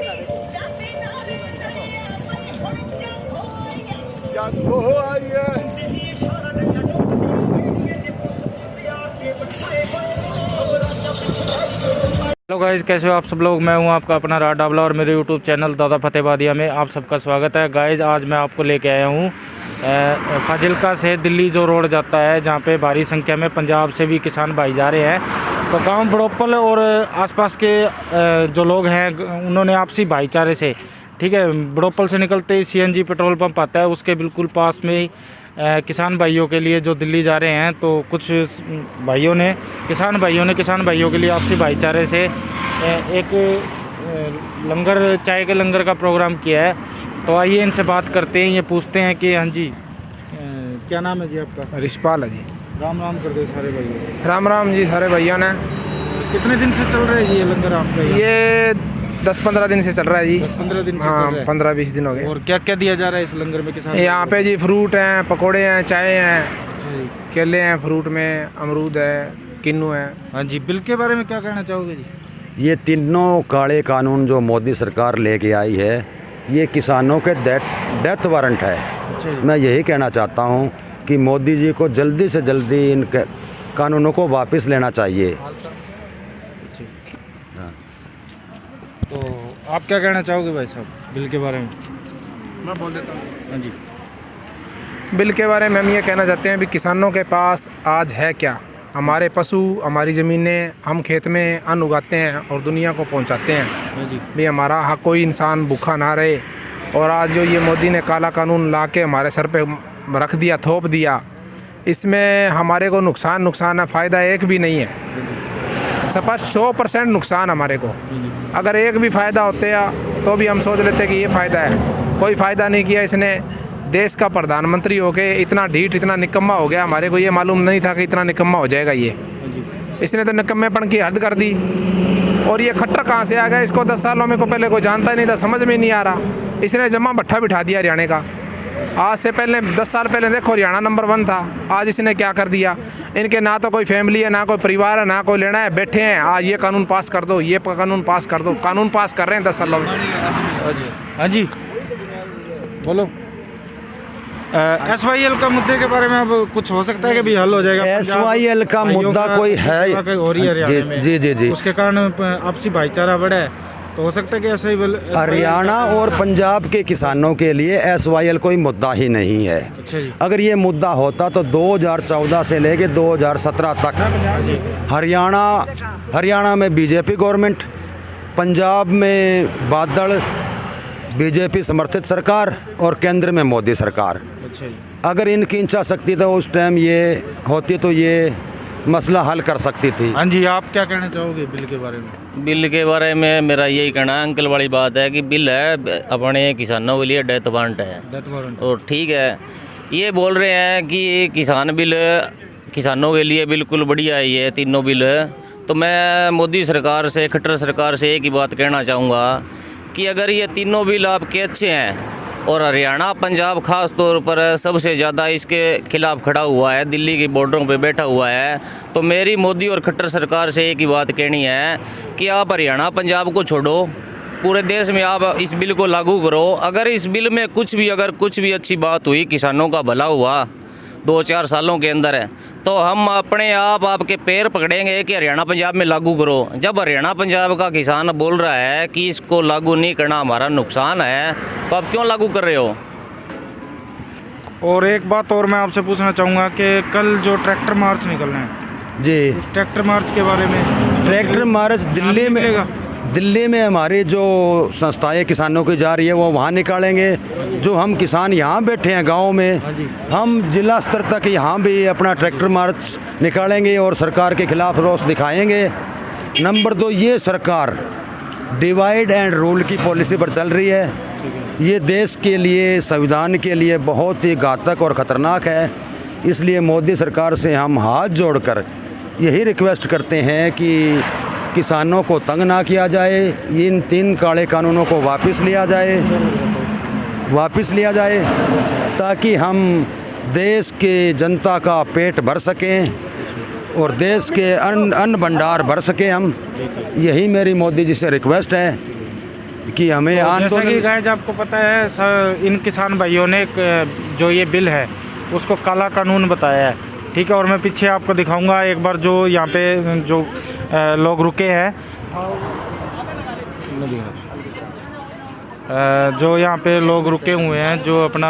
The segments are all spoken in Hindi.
हेलो गाइस, कैसे हो आप सब लोग। मैं हूं आपका अपना राज डाबला और मेरे यूट्यूब चैनल दादा फतेहबादिया में आप सबका स्वागत है। गाइस, आज मैं आपको लेके आया हूं फाजिल्का से दिल्ली जो रोड जाता है, जहां पे भारी संख्या में पंजाब से भी किसान भाई जा रहे हैं। तो गांव बड़ोपल और आसपास के जो लोग हैं उन्होंने आपसी भाईचारे से, ठीक है, बड़ोपल से निकलते ही CNG पेट्रोल पंप आता है, उसके बिल्कुल पास में ही किसान भाइयों के लिए जो दिल्ली जा रहे हैं, तो कुछ किसान भाइयों के लिए आपसी भाईचारे से एक लंगर, चाय के लंगर का प्रोग्राम किया है। तो आइए इनसे बात करते हैं, ये पूछते हैं कि हाँ जी, क्या नाम है जी आपका? रिशपाल है जी। राम राम कर दो सारे भाइयों। राम राम जी सारे भैया ने। कितने दिन से चल रहा है जी ये लंगर आपका? ये 10-15 दिन से चल रहा है जी। 10-15 दिन से हाँ, चल रहा है। 15-20 दिन हो गए। और क्या क्या दिया जा रहा है इस लंगर में किसान? यहाँ पे जी फ्रूट हैं, पकोड़े हैं, चाय हैं, अच्छा जी। केले हैं, फ्रूट में अमरूद है, किन्नू है। हाँ जी, बिल के बारे में क्या कहना चाहोगे जी? ये तीनों काले कानून जो मोदी सरकार लेके आई है, ये किसानों के डेथ वारंट है। अच्छा जी। मैं यही कहना चाहता हूँ कि मोदी जी को जल्दी से जल्दी इन कानूनों को वापस लेना चाहिए। तो आप क्या कहना चाहोगे भाई साहब बिल के बारे में? मैं बोल देता हूँ। हाँ जी। बिल के बारे में हम ये कहना चाहते हैं भी किसानों के पास आज है क्या? हमारे पशु, हमारी ज़मीनें, हम खेत में अन्न उगाते हैं और दुनिया को पहुंचाते हैं। हाँ जी। भी हमारा हक, कोई इंसान भूखा ना रहे। और आज जो ये मोदी ने काला कानून ला के हमारे सर पे रख दिया, थोप दिया, इसमें हमारे को नुकसान है, फ़ायदा एक भी नहीं है। स्पष्ट 100% नुकसान हमारे को। अगर एक भी फ़ायदा होते तो भी हम सोच लेते कि ये फ़ायदा है। कोई फ़ायदा नहीं किया इसने। देश का प्रधानमंत्री होके इतना ढीठ, इतना निकम्मा हो गया। हमारे को ये मालूम नहीं था कि इतना निकम्मा हो जाएगा ये। इसने तो निकम्मेपन की हद कर दी। और ये खट्टर कहाँ से आ गया? इसको 10 सालों में को पहले कोई जानता ही नहीं था, समझ में नहीं आ रहा। इसने जमा भट्ठा बिठा दिया हरियाणा का। आज से पहले 10 साल पहले देखो हरियाणा नंबर 1 था। आज इसने क्या कर दिया? इनके ना तो कोई फैमिली है, ना कोई परिवार है, ना कोई लेना है, बैठे हैं आज ये कानून पास कर दो, ये कानून पास कर दो। कानून पास कर रहे हैं 10 सालों में। हाँ जी, बोलो। SYL का मुद्दे के बारे में अब कुछ हो सकता है कि भी हल हो जाएगा? SYL का मुद्दा कोई है हो रही है हरियाणा में, जी, उसके कारण आपसी भाईचारा बढ़ा है, तो हो सकता है कि SYL हरियाणा और पंजाब के किसानों के लिए SYL कोई मुद्दा ही नहीं है। अच्छा जी। अगर ये मुद्दा होता तो 2014 से लेके 2017 तक हरियाणा में बीजेपी गवर्नमेंट, पंजाब में बादल बीजेपी समर्थित सरकार और केंद्र में मोदी सरकार। अच्छा जी। अगर इनकी इच्छा शक्ति तो उस टाइम ये होती तो ये मसला हल कर सकती थी। हाँ जी, आप क्या कहना चाहोगे बिल के बारे में? बिल के बारे में मेरा यही कहना है, अंकल वाली बात है कि बिल है अपने किसानों के लिए डेथ वारंट है। Death warrant. और ठीक है, ये बोल रहे हैं कि ये किसान बिल किसानों के लिए बिल्कुल बढ़िया है ये तीनों बिल। तो मैं मोदी सरकार से, खट्टर सरकार से एक ही बात कहना चाहूँगा कि अगर ये तीनों बिल आपके अच्छे हैं और हरियाणा पंजाब खास तौर पर सबसे ज़्यादा इसके खिलाफ खड़ा हुआ है, दिल्ली की बॉर्डरों पे बैठा हुआ है, तो मेरी मोदी और खट्टर सरकार से एक ही बात कहनी है कि आप हरियाणा पंजाब को छोड़ो, पूरे देश में आप इस बिल को लागू करो। अगर इस बिल में कुछ भी अच्छी बात हुई, किसानों का भला हुआ 2-4 सालों के अंदर है, तो हम अपने आप आपके पैर पकड़ेंगे कि हरियाणा पंजाब में लागू करो। जब हरियाणा पंजाब का किसान बोल रहा है कि इसको लागू नहीं करना, हमारा नुकसान है, तो आप क्यों लागू कर रहे हो? और एक बात और मैं आपसे पूछना चाहूँगा कि कल जो ट्रैक्टर मार्च निकलना है जी, उस ट्रैक्टर मार्च के बारे में। ट्रैक्टर मार्च दिल्ली में हमारी जो संस्थाएं किसानों की जा रही है वो वहाँ निकालेंगे। जो हम किसान यहाँ बैठे हैं गाँव में, हम जिला स्तर तक यहाँ भी अपना ट्रैक्टर मार्च निकालेंगे और सरकार के खिलाफ रोष दिखाएंगे। नंबर 2, ये सरकार डिवाइड एंड रूल की पॉलिसी पर चल रही है। ये देश के लिए, संविधान के लिए बहुत ही घातक और ख़तरनाक है। इसलिए मोदी सरकार से हम हाथ जोड़कर यही रिक्वेस्ट करते हैं कि किसानों को तंग ना किया जाए, इन 3 काले कानूनों को वापस लिया जाए ताकि हम देश के जनता का पेट भर सकें और देश के अन्न भंडार भर सकें हम। यही मेरी मोदी जी से रिक्वेस्ट है। कि हमें जैसा कि आंदोलन गाइज आपको पता है इन किसान भाइयों ने जो ये बिल है उसको काला कानून बताया है, ठीक है। और मैं पीछे आपको दिखाऊंगा एक बार जो यहाँ पे जो लोग रुके हैं, जो यहाँ पे लोग रुके हुए हैं, जो अपना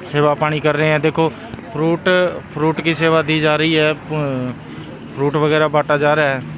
सेवा पानी कर रहे हैं। देखो फ्रूट की सेवा दी जा रही है, फ्रूट वगैरह बांटा जा रहा है।